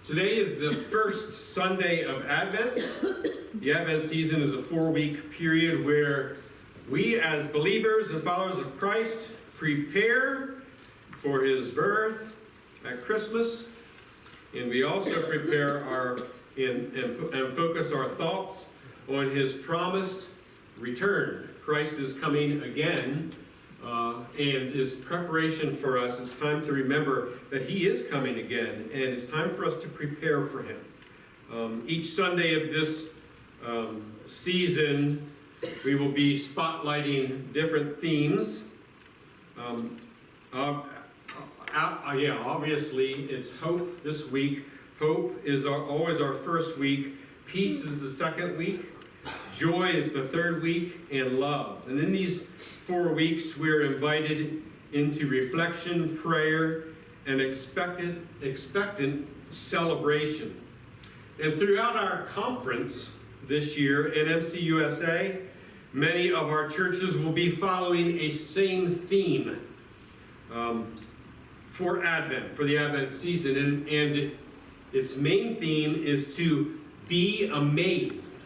Today is the first Sunday of Advent. The Advent season is a 4-week period where we as believers and followers of Christ prepare for his birth at Christmas, and we also prepare and focus our thoughts on his promised return. Christ is coming again, and his preparation for us. It's time to remember that he is coming again, and it's time for us to prepare for him. Each Sunday of this season, we will be spotlighting different themes. Obviously, it's hope this week. Hope is always our first week. Peace is the second week. Joy is the third week, and love. And in these 4 weeks, we're invited into reflection, prayer, and expectant celebration. And throughout our conference this year at MCUSA, many of our churches will be following a same theme for Advent, for the Advent season. And its main theme is to be amazed.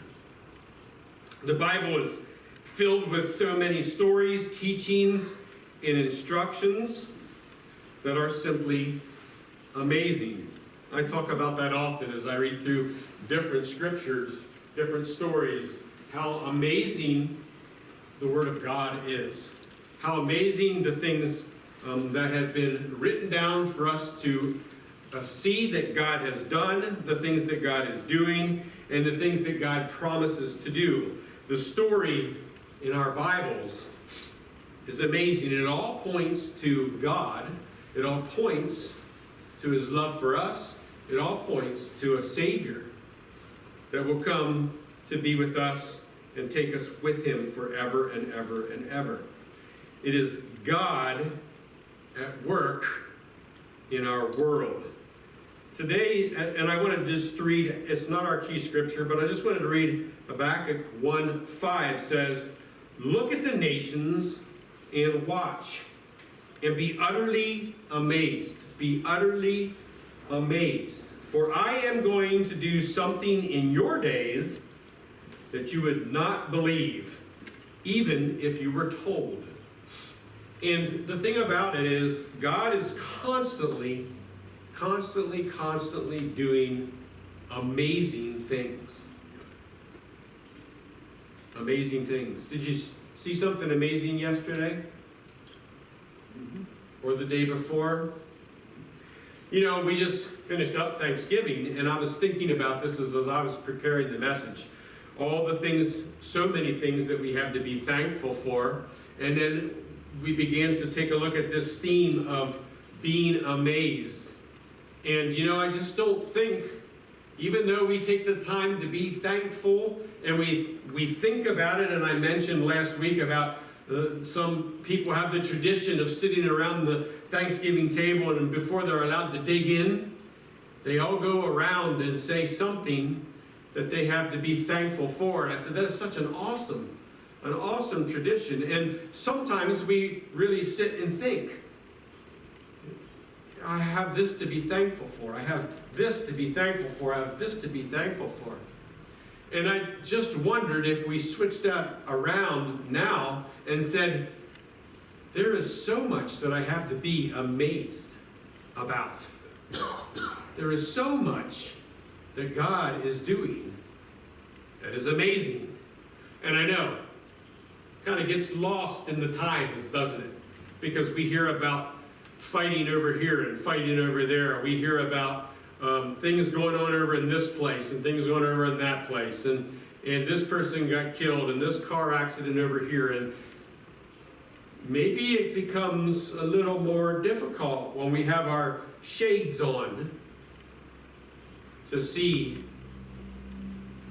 The Bible is filled with so many stories, teachings, and instructions that are simply amazing. I talk about that often as I read through different scriptures, different stories, how amazing the Word of God is. How amazing the things that have been written down for us to see that God has done, the things that God is doing, and the things that God promises to do. The story in our Bibles is amazing. It all points to God. It all points to his love for us. It all points to a Savior that will come to be with us and take us with him forever and ever and ever. It is God at work in our world. Today, and I want to just read, it's not our key scripture, but I just wanted to read Habakkuk 1:5 says, "Look at the nations and watch, and be utterly amazed." Be utterly amazed. For I am going to do something in your days that you would not believe, even if you were told. And the thing about it is, God is constantly doing amazing things. Amazing things. Did you see something amazing yesterday? Or the day before? You know, we just finished up Thanksgiving, and I was thinking about this as I was preparing the message. All the things, so many things that we have to be thankful for. And then we began to take a look at this theme of being amazed. And, you know, I just don't think, even though we take the time to be thankful, and we think about it, and I mentioned last week about some people have the tradition of sitting around the Thanksgiving table, and before they're allowed to dig in, they all go around and say something that they have to be thankful for. And I said, that is such an awesome tradition. And sometimes we really sit and think, I have this to be thankful for. I have this to be thankful for. I have this to be thankful for. And I just wondered if we switched that around now and said, there is so much that I have to be amazed about. There is so much that God is doing that is amazing. And I know, kind of gets lost in the times, doesn't it? Because we hear about fighting over here and fighting over there. We hear about things going on over in this place and things going over in that place. And this person got killed and this car accident over here. And maybe it becomes a little more difficult when we have our shades on to see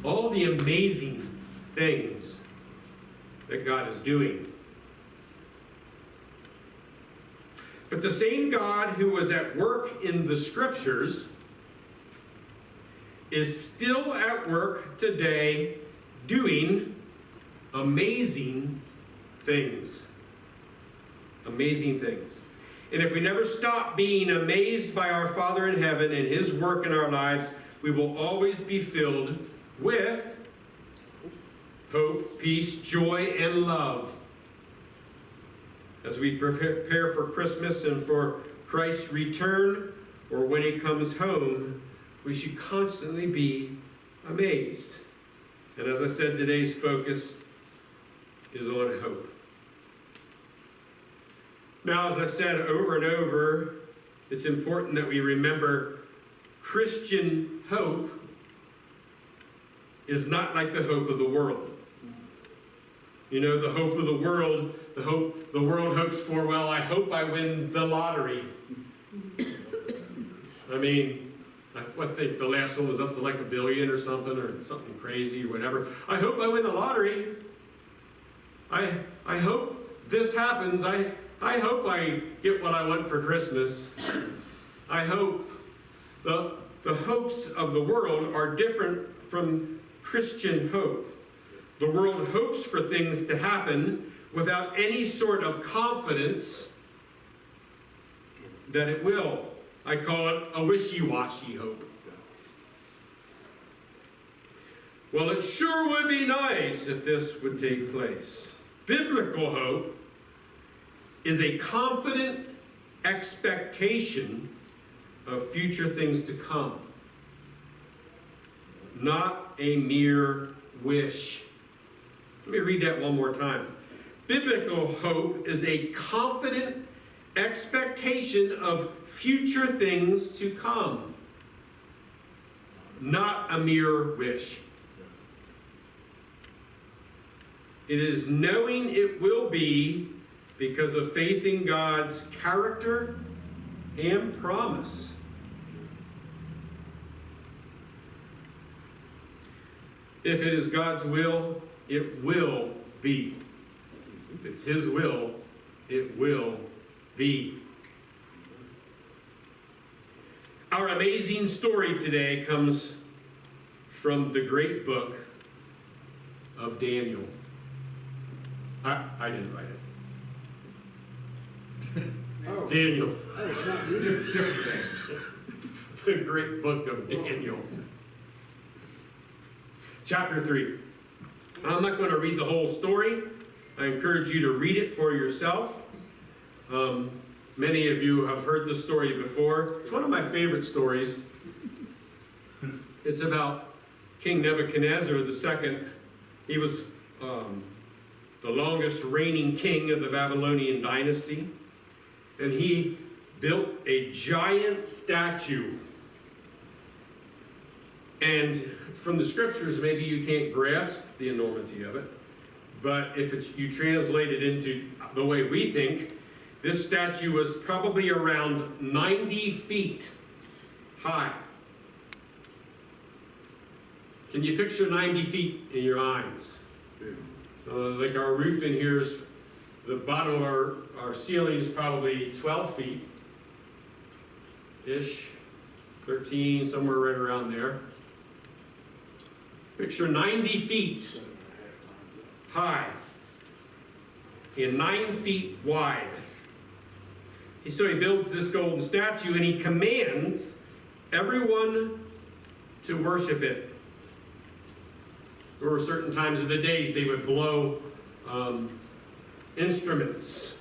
all the amazing things that God is doing. But the same God who was at work in the scriptures is still at work today doing amazing things. Amazing things. And if we never stop being amazed by our Father in heaven and his work in our lives, we will always be filled with hope, peace, joy, and love. As we prepare for Christmas and for Christ's return, or when he comes home, we should constantly be amazed. And as I said, today's focus is on hope. Now, as I've said over and over, it's important that we remember Christian hope is not like the hope of the world. You know, the hope of the world, the world hopes for, well, I hope I win the lottery. I mean, I think the last one was up to like $1 billion or something crazy or whatever. I hope I win the lottery. I hope this happens. I hope I get what I want for Christmas. I hope. The hopes of the world are different from Christian hope. The world hopes for things to happen without any sort of confidence that it will. I call it a wishy-washy hope. Well, it sure would be nice if this would take place. Biblical hope is a confident expectation of future things to come, not a mere wish. Let me read that one more time. Biblical hope is a confident expectation of future things to come, not a mere wish. It is knowing it will be because of faith in God's character and promise. If it is God's will, it will be. If it's his will, it will be. Our amazing story today comes from the great book of Daniel. I didn't write it. Oh. Daniel. Oh, it's not you. Different thing. The great book of Daniel. Chapter 3. I'm not going to read the whole story. I encourage you to read it for yourself. Many of you have heard the story before. It's one of my favorite stories. It's about King Nebuchadnezzar II. He was the longest reigning king of the Babylonian dynasty. And he built a giant statue. And from the scriptures, maybe you can't grasp the enormity of it. But if you translate it into the way we think, this statue was probably around 90 feet high. Can you picture 90 feet in your eyes? Like our roof in here is, the bottom of our ceiling is probably 12 feet-ish, 13, somewhere right around there. Picture 90 feet high and 9 feet wide. So he builds this golden statue and he commands everyone to worship it. There were certain times of the days they would blow instruments.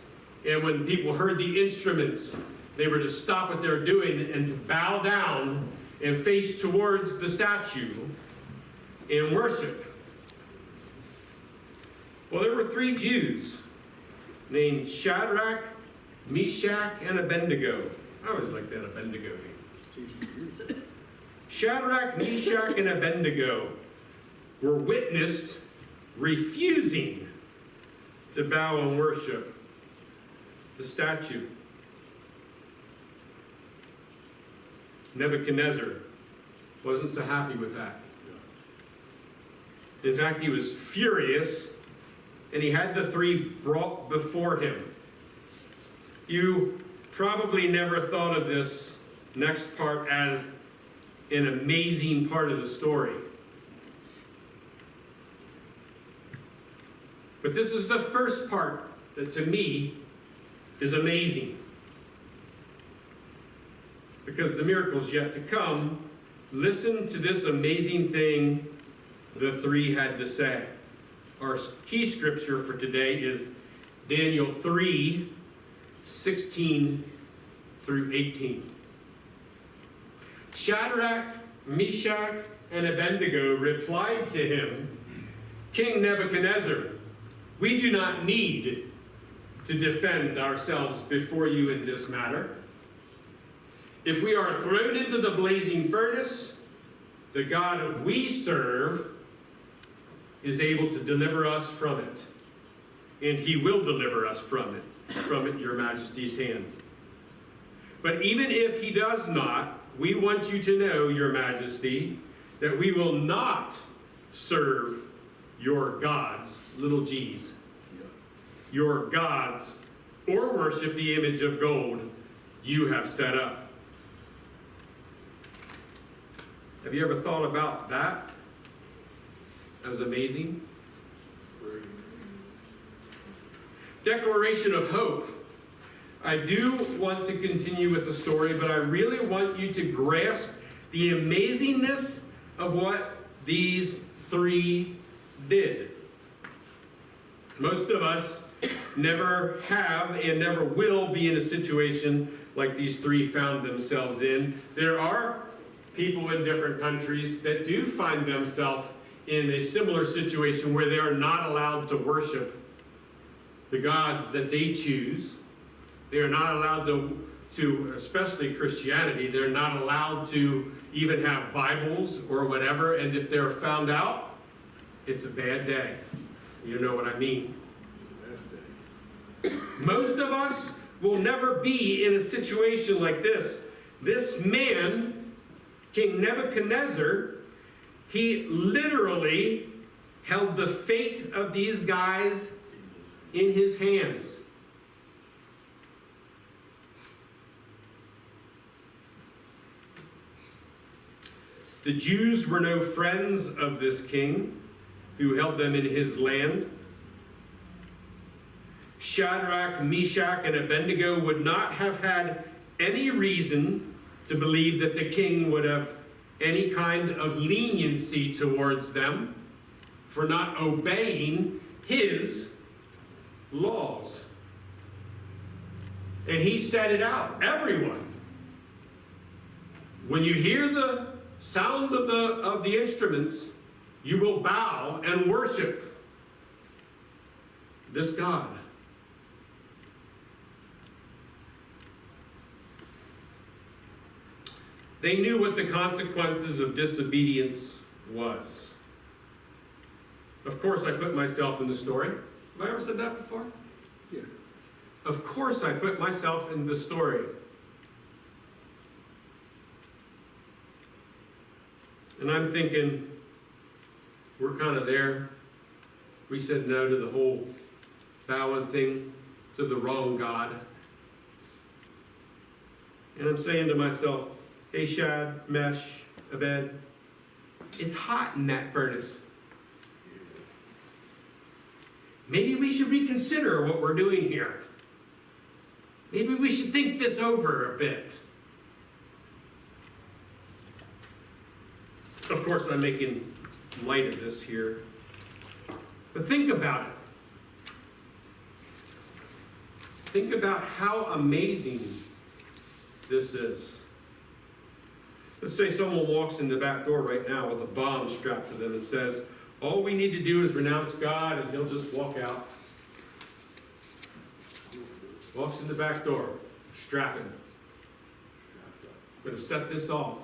And when people heard the instruments, they were to stop what they're doing and to bow down and face towards the statue and worship. Well, there were 3 Jews named Shadrach, Meshach, and Abednego. I always like that Abednego name. Shadrach, Meshach, and Abednego were witnessed refusing to bow and worship the statue. Nebuchadnezzar wasn't so happy with that. In fact, he was furious, and he had the 3 brought before him. You probably never thought of this next part as an amazing part of the story. But this is the first part that to me is amazing. because the miracle's yet to come, listen to this amazing thing the three had to say. Our key scripture for today is Daniel 3, 16 through 18. Shadrach, Meshach, and Abednego replied to him, King Nebuchadnezzar, we do not need to defend ourselves before you in this matter. If we are thrown into the blazing furnace, the God we serve is able to deliver us from it. And he will deliver us from it, your majesty's hand. But even if he does not, we want you to know, your majesty, that we will not serve your gods, little g's, your gods, or worship the image of gold you have set up. Have you ever thought about that as amazing? Declaration of hope. I do want to continue with the story, but I really want you to grasp the amazingness of what these three did. Most of us never have and never will be in a situation like these three found themselves in. There are people in different countries that do find themselves in a similar situation where they are not allowed to worship the gods that they choose. They are not allowed to, especially Christianity, they're not allowed to even have Bibles or whatever, and if they're found out, it's a bad day. You know what I mean? Most of us will never be in a situation like this. This man, King Nebuchadnezzar, he literally held the fate of these guys in his hands. The Jews were no friends of this king who held them in his land. Shadrach, Meshach, and Abednego would not have had any reason to believe that the king would have any kind of leniency towards them for not obeying his laws. And he set it out. Everyone, when you hear the sound of the instruments, you will bow and worship this God. They knew what the consequences of disobedience was. Of course, I put myself in the story. Have I ever said that before? Yeah. Of course, I put myself in the story. And I'm thinking, we're kind of there. We said no to the whole bowing thing to the wrong God. And I'm saying to myself, hey, Shad, Mesh, Abed, it's hot in that furnace. Maybe we should reconsider what we're doing here. Maybe we should think this over a bit. Of course, I'm making light of this here. But think about it. Think about how amazing this is. Let's say someone walks in the back door right now with a bomb strapped to them and says, all we need to do is renounce God and he'll just walk out. Walks in the back door, strapping. I'm going to set this off.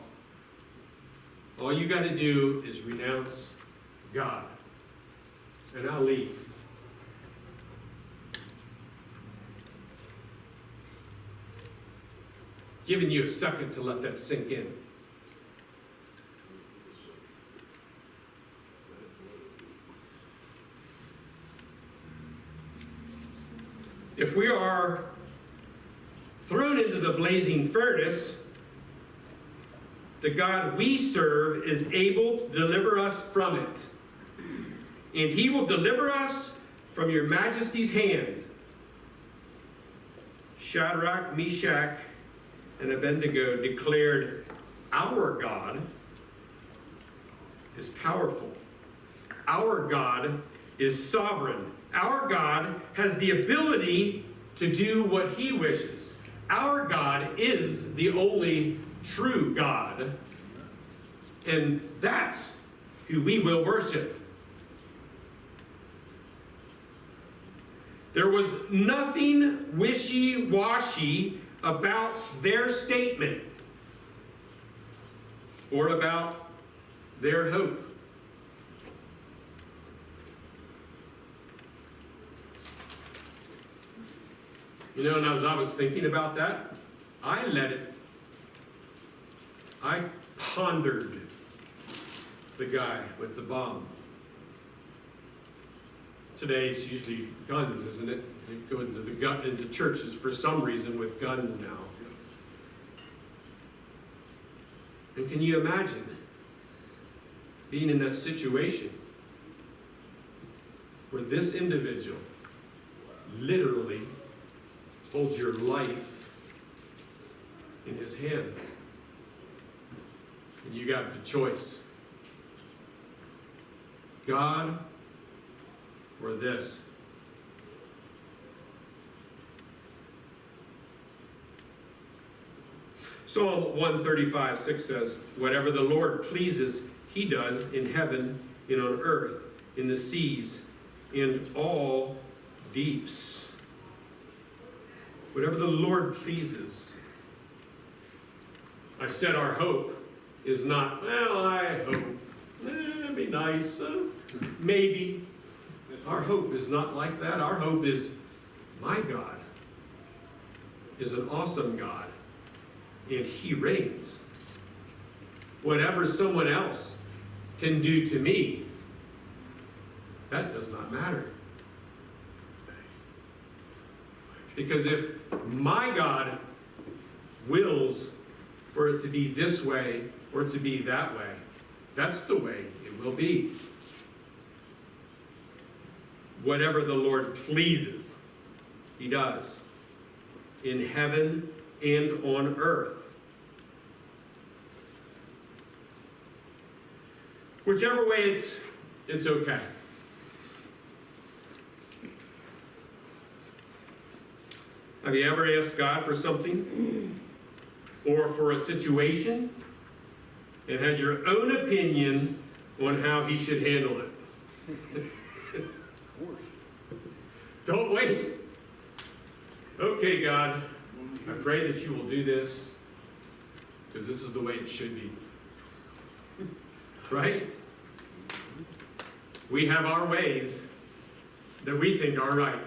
All you got to do is renounce God. And I'll leave. Giving you a second to let that sink in. If we are thrown into the blazing furnace, the God we serve is able to deliver us from it. And he will deliver us from your majesty's hand. Shadrach, Meshach, and Abednego declared, "Our God is powerful. Our God is sovereign. Our God has the ability to do what he wishes. Our God is the only true God, and that's who we will worship." There was nothing wishy-washy about their statement or about their hope. You know, and as I was thinking about that, I pondered the guy with the bomb. Today it's usually guns, isn't it? They go into churches for some reason with guns now. And can you imagine being in that situation where this individual literally holds your life in his hands, and you got the choice: God or this? Psalm 135:6 says, "Whatever the Lord pleases, he does in heaven and on earth, in the seas and all deeps." Whatever the Lord pleases. I said our hope is not, well, I hope, it'd be nice, maybe. Our hope is not like that. Our hope is, my God is an awesome God, and he reigns. Whatever someone else can do to me, that does not matter. Because if my God wills for it to be this way or to be that way, that's the way it will be. Whatever the Lord pleases, he does, in heaven and on earth. Whichever way it's okay. Have you ever asked God for something or for a situation and had your own opinion on how he should handle it? Of course. Don't wait. Okay, God, I pray that you will do this because this is the way it should be. Right? We have our ways that we think are right.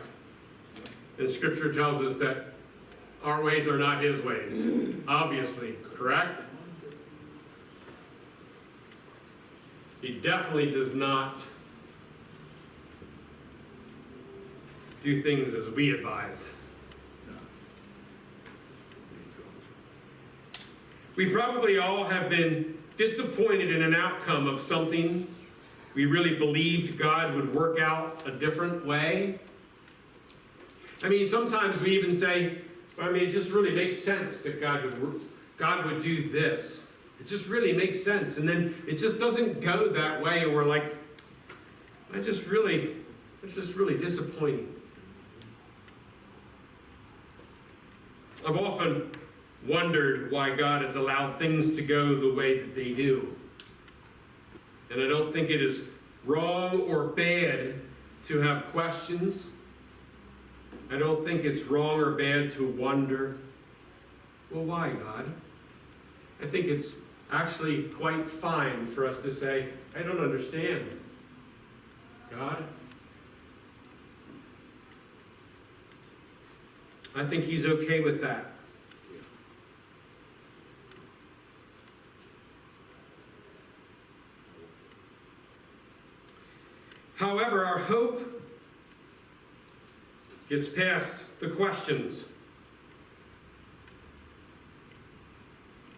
And Scripture tells us that our ways are not his ways. Obviously, correct? He definitely does not do things as we advise. We probably all have been disappointed in an outcome of something we really believed God would work out a different way. I mean, sometimes we even say, well, I mean, it just really makes sense that God would do this. It just really makes sense. And then it just doesn't go that way, and we're like, it's just really disappointing. I've often wondered why God has allowed things to go the way that they do. And I don't think it is wrong or bad to have questions. I don't think it's wrong or bad to wonder, well, why, God? I think it's actually quite fine for us to say, I don't understand, God. I think he's okay with that. However, our hope gets past the questions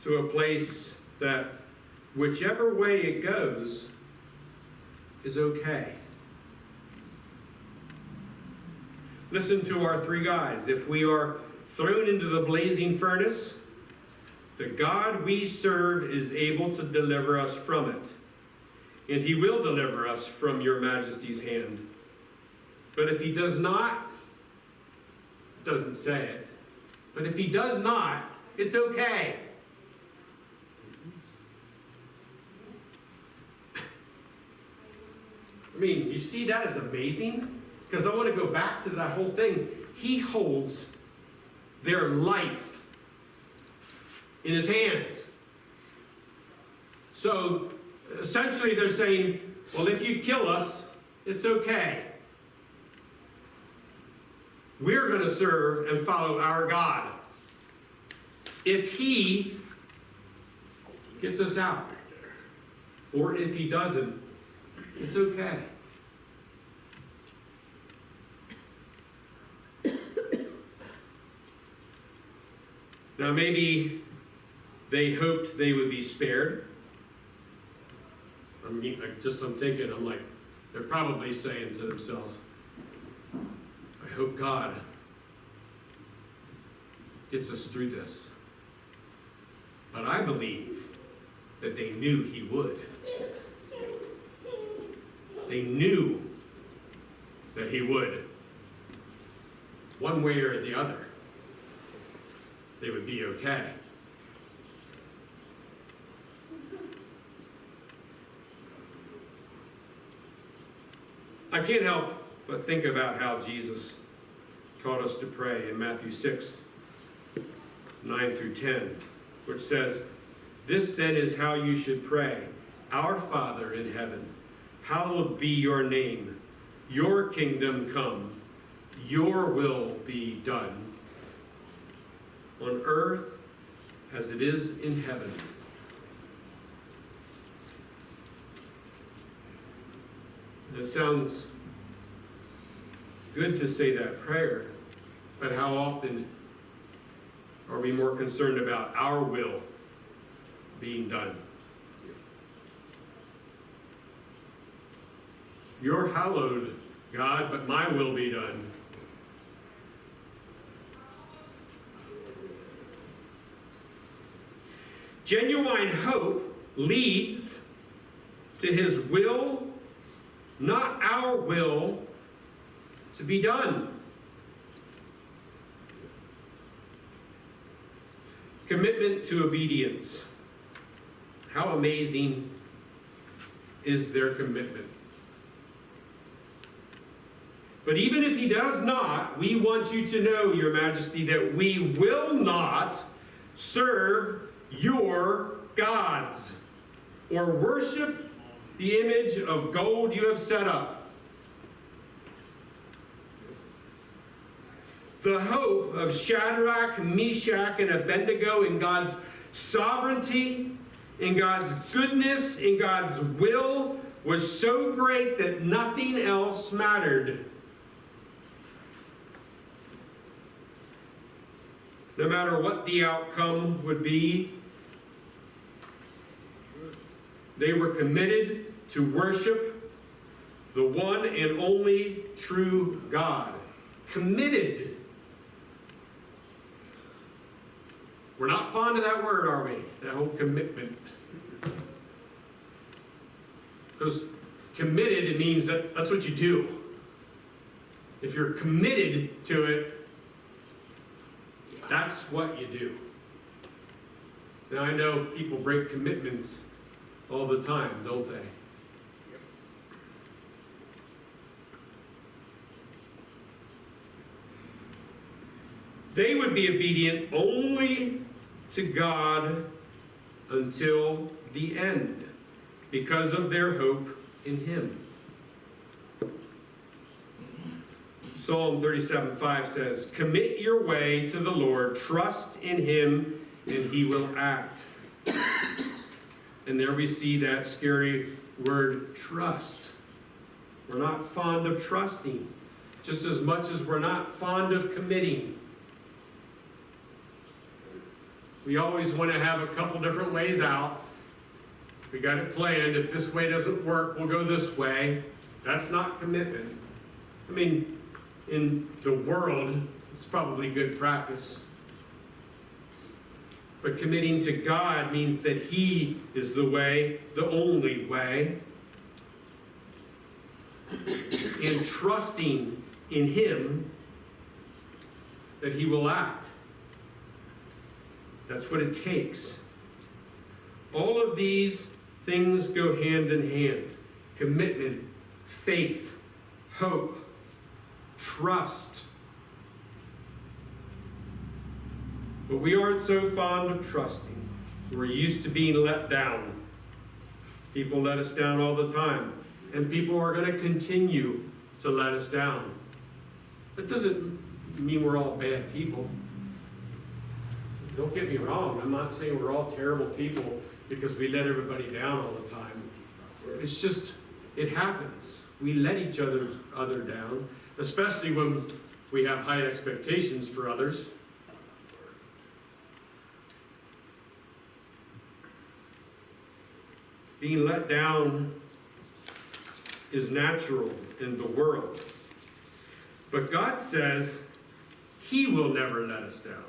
to a place that whichever way it goes is okay. Listen to our three guys. If we are thrown into the blazing furnace, The God we serve is able to deliver us from it, and he will deliver us from your majesty's hand. But if he does not, it doesn't say it, but if he does not, it's okay. I mean, you see that as amazing? Because I want to go back to that whole thing. He holds their life in his hands. So, essentially they're saying, well, if you kill us, it's okay. We're going to serve and follow our God. If he gets us out, or if he doesn't, it's okay. Now maybe they hoped they would be spared. I'm thinking, I'm like, they're probably saying to themselves, I hope God gets us through this. But I believe that they knew he would. They knew that he would. One way or the other, they would be okay. I can't help but think about how Jesus taught us to pray in Matthew 6, 9 through 10, which says, "This then is how you should pray. Our Father in heaven, hallowed be your name. Your kingdom come. Your will be done on earth as it is in heaven." It sounds good to say that prayer, but how often are we more concerned about our will being done? You're hallowed, God, but my will be done. Genuine hope leads to his will, not our will, to be done. Commitment to obedience. How amazing is their commitment? But even if he does not, we want you to know, Your Majesty, that we will not serve your gods or worship the image of gold you have set up. The hope of Shadrach, Meshach, and Abednego in God's sovereignty, in God's goodness, in God's will was so great that nothing else mattered. No matter what the outcome would be, they were committed to worship the one and only true God. Committed. We're not fond of that word, are we? That whole commitment. Because committed, it means that that's what you do. If you're committed to it, that's what you do. Now I know people break commitments all the time, don't they? They would be obedient only to God until the end because of their hope in him. Psalm 37:5 says, "Commit your way to the Lord, trust in him, and he will act." And there we see that scary word, trust. We're not fond of trusting, just as much as we're not fond of committing. We always want to have a couple different ways out. We got it planned. If this way doesn't work, we'll go this way. That's not commitment. I mean, in the world, it's probably good practice. But committing to God means that He is the way, the only way. And trusting in Him that He will act. That's what it takes. All of these things go hand in hand. Commitment, faith, hope, trust. But we aren't so fond of trusting. We're used to being let down. People let us down all the time. And people are going to continue to let us down. That doesn't mean we're all bad people. Don't get me wrong. I'm not saying we're all terrible people because we let everybody down all the time. It's just, it happens. We let each other down, especially when we have high expectations for others. Being let down is natural in the world. But God says He will never let us down.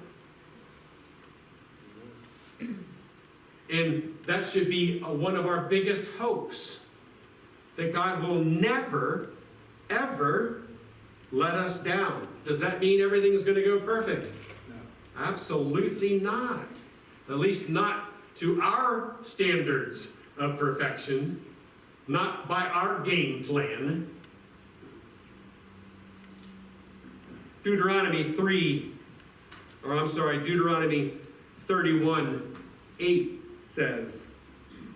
And that should be one of our biggest hopes. That God will never, ever let us down. Does that mean everything's going to go perfect? No. Absolutely not. At least not to our standards of perfection. Not by our game plan. Deuteronomy 31:8 says,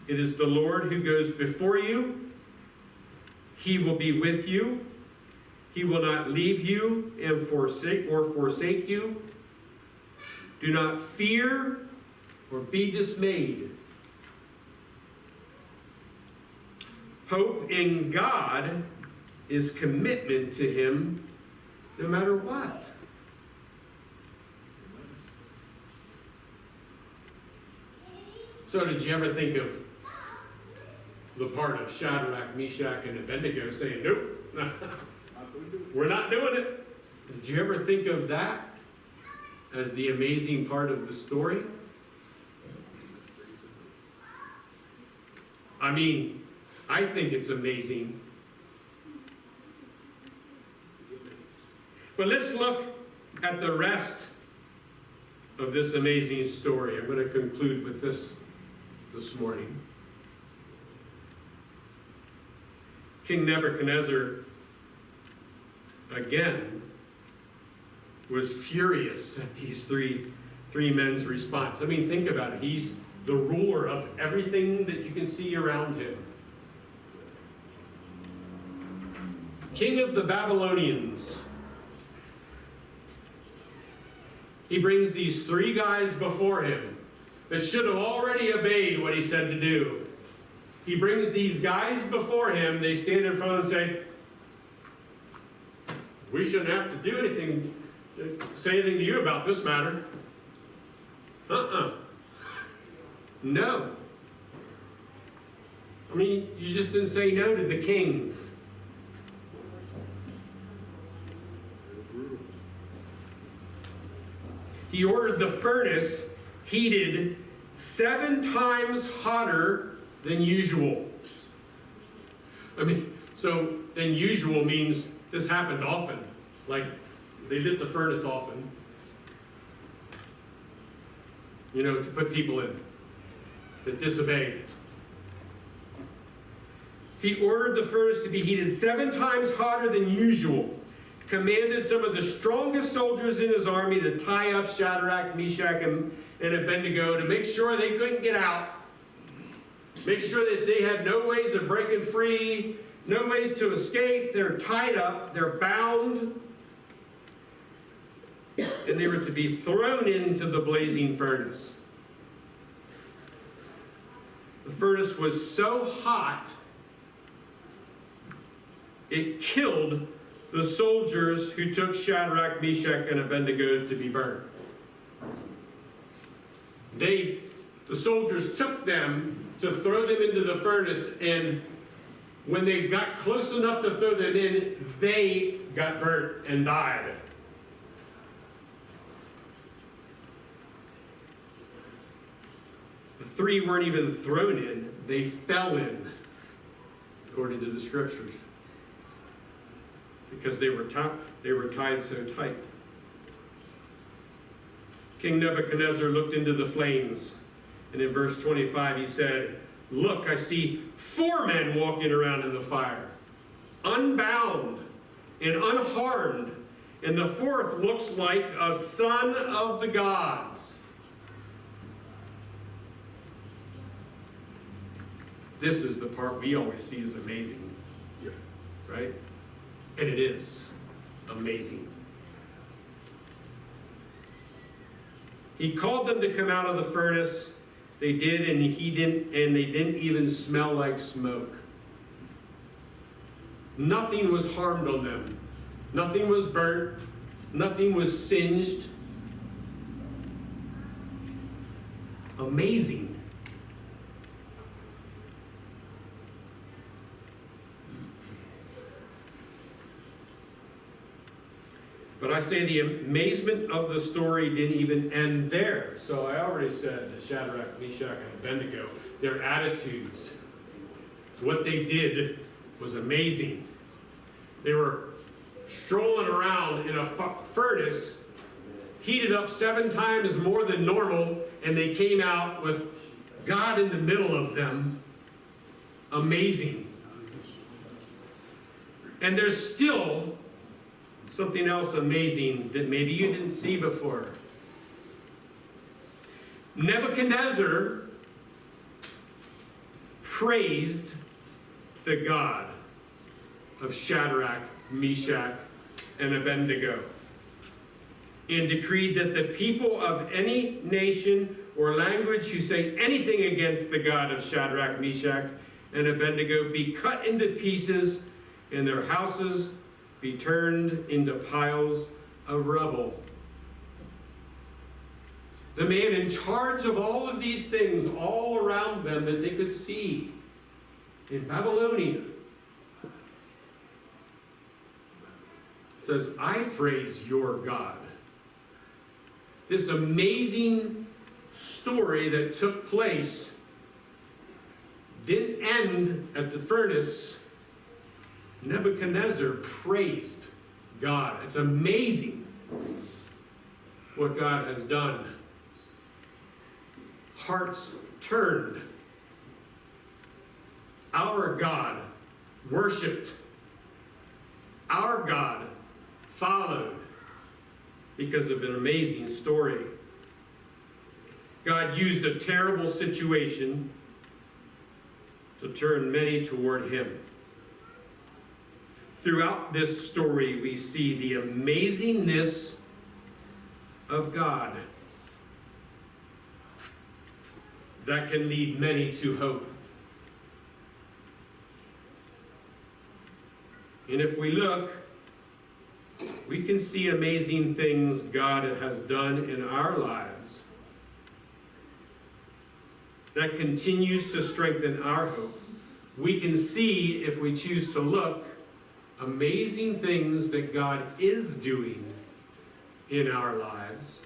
"It is the Lord who goes before you. He will be with you. He will not leave you and forsake you. Do not fear or be dismayed." Hope in God is commitment to Him no matter what. So did you ever think of the part of Shadrach, Meshach, and Abednego saying, nope, we're not doing it? Did you ever think of that as the amazing part of the story? I mean, I think it's amazing. But let's look at the rest of this amazing story. I'm going to conclude with this morning. King Nebuchadnezzar, again, was furious at these three men's response. I mean, think about it. He's the ruler of everything that you can see around him. King of the Babylonians. He brings these three guys before him that should have already obeyed what he said to do. He brings these guys before him. They stand in front and say, we shouldn't have to do anything, say anything to you about this matter. No. I mean, you just didn't say no to the kings. He ordered the furnace heated 7 times hotter than usual. I mean, so than usual means this happened often. Like, they lit the furnace often. You know, to put people in that disobeyed. He ordered the furnace to be heated 7 times hotter than usual. Commanded some of the strongest soldiers in his army to tie up Shadrach, Meshach, and Abednego to make sure they couldn't get out. Make sure that they had no ways of breaking free, no ways to escape. They're tied up, they're bound, and they were to be thrown into the blazing furnace. The furnace was so hot, it killed the soldiers who took Shadrach, Meshach, and Abednego to be burned. The soldiers took them to throw them into the furnace, and when they got close enough to throw them in, they got burnt and died. 3 weren't even thrown in, they fell in, according to the scriptures, because they were tied so tight. King Nebuchadnezzar looked into the flames, and in verse 25 he said, "Look, I see 4 men walking around in the fire, unbound and unharmed, and the 4th looks like a son of the gods." This is the part we always see as amazing, right? And it is amazing. He called them to come out of the furnace. They did, and they didn't even smell like smoke. Nothing was harmed on them. Nothing was burnt. Nothing was singed. Amazing. But I say the amazement of the story didn't even end there. So I already said that Shadrach, Meshach, and Abednego, their attitudes, what they did was amazing. They were strolling around in a furnace, heated up 7 times more than normal, and they came out with God in the middle of them. Amazing. And there's still something else amazing that maybe you didn't see before. Nebuchadnezzar praised the God of Shadrach, Meshach, and Abednego, and decreed that the people of any nation or language who say anything against the God of Shadrach, Meshach, and Abednego be cut into pieces, and their houses be turned into piles of rubble. The man in charge of all of these things all around them that they could see in Babylonia says, "I praise your God." This amazing story that took place didn't end at the furnace. Nebuchadnezzar praised God. It's amazing what God has done. Hearts turned. Our God worshiped. Our God followed because of an amazing story. God used a terrible situation to turn many toward him. Throughout this story, we see the amazingness of God that can lead many to hope. And if we look, we can see amazing things God has done in our lives that continues to strengthen our hope. We can see, if we choose to look, amazing things that God is doing in our lives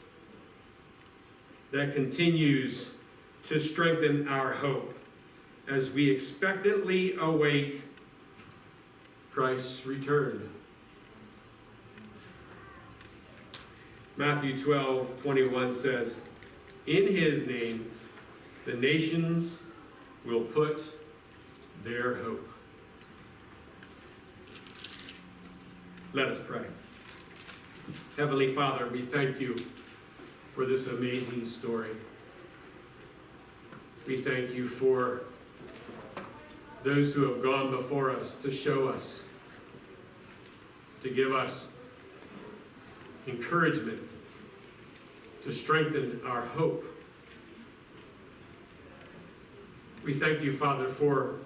that continues to strengthen our hope as we expectantly await Christ's return. Matthew 12:21 says, "In his name the nations will put their hope." Let us pray. Heavenly Father, we thank you for this amazing story. We thank you for those who have gone before us to show us, to give us encouragement, to strengthen our hope. We thank you, Father, for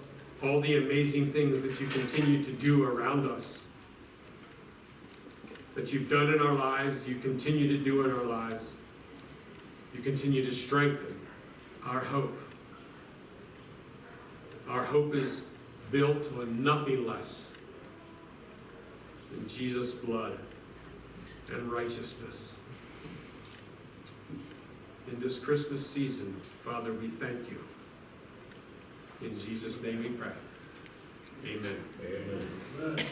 all the amazing things that you continue to do around us, that you've done in our lives, you continue to do in our lives. You continue to strengthen our hope. Our hope is built on nothing less than Jesus' blood and righteousness. in this Christmas season. Father, we thank you. In Jesus' name we pray. Amen.